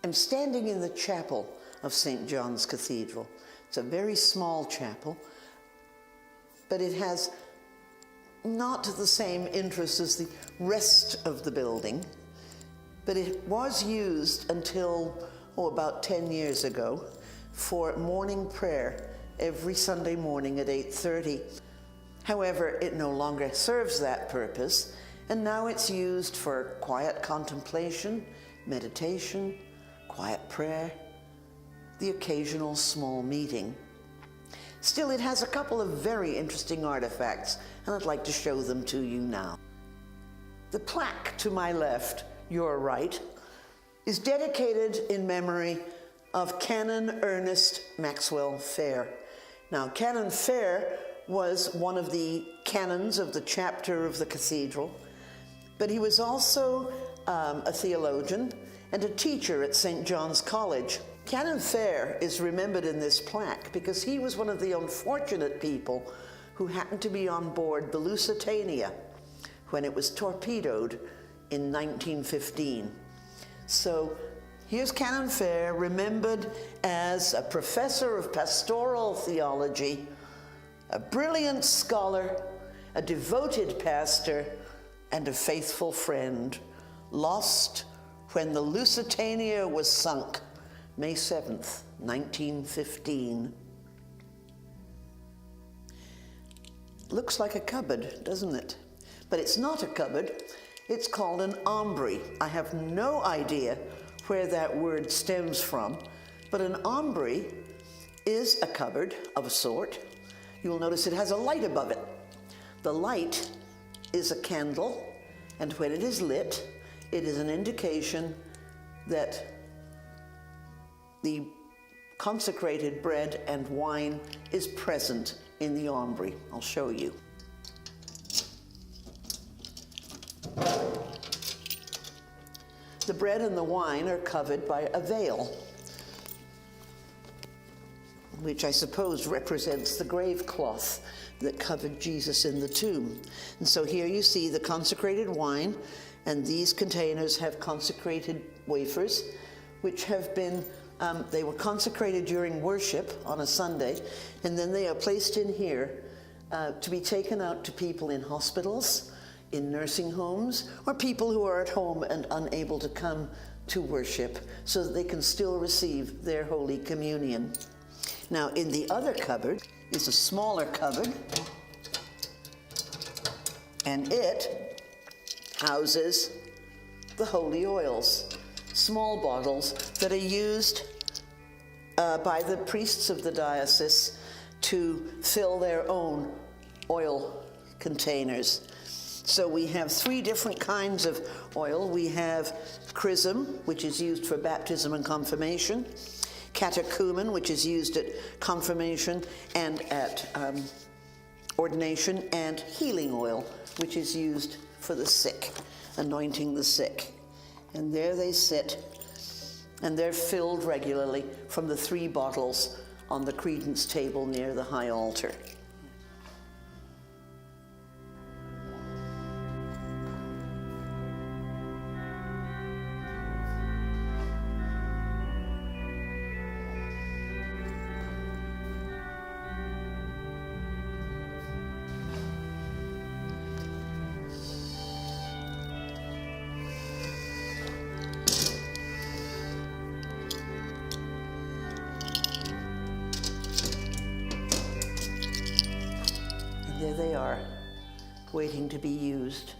I'm standing in the chapel of St. John's Cathedral. It's a very small chapel, but it has not the same interest as the rest of the building, but it was used until, about 10 years ago for morning prayer every Sunday morning at 8:30. However, it no longer serves that purpose, and now it's used for quiet contemplation, meditation, quiet prayer, the occasional small meeting. Still, it has a couple of very interesting artifacts, and I'd like to show them to you now. The plaque to my left, your right, is dedicated in memory of Canon Ernest Maxwell Fair. Now, Canon Fair was one of the canons of the chapter of the cathedral, but he was also a theologian and a teacher at St. John's College. Canon Fair is remembered in this plaque because he was one of the unfortunate people who happened to be on board the Lusitania when it was torpedoed in 1915. So here's Canon Fair, remembered as a professor of pastoral theology, a brilliant scholar, a devoted pastor, and a faithful friend, lost when the Lusitania was sunk, May 7th, 1915. Looks like a cupboard, doesn't it? But it's not a cupboard. It's called an aumbry. I have no idea where that word stems from, but an aumbry is a cupboard of a sort. You'll notice it has a light above it. The light is a candle, and when it is lit, it is an indication that the consecrated bread and wine is present in the aumbry. I'll show you. The bread and the wine are covered by a veil, which I suppose represents the grave cloth that covered Jesus in the tomb. And so here you see the consecrated wine, and these containers have consecrated wafers, which have been, they were consecrated during worship on a Sunday, and then they are placed in here to be taken out to people in hospitals, in nursing homes, or people who are at home and unable to come to worship so that they can still receive their Holy Communion. Now, in the other cupboard is a smaller cupboard, and it houses the holy oils, small bottles that are used by the priests of the diocese to fill their own oil containers. So we have 3 different kinds of oil. We have chrism, which is used for baptism and confirmation, catechumen, which is used at confirmation and at ordination, and healing oil, which is used for the sick, anointing the sick. And there they sit, and they're filled regularly from the 3 bottles on the credence table near the high altar. There they are, waiting to be used.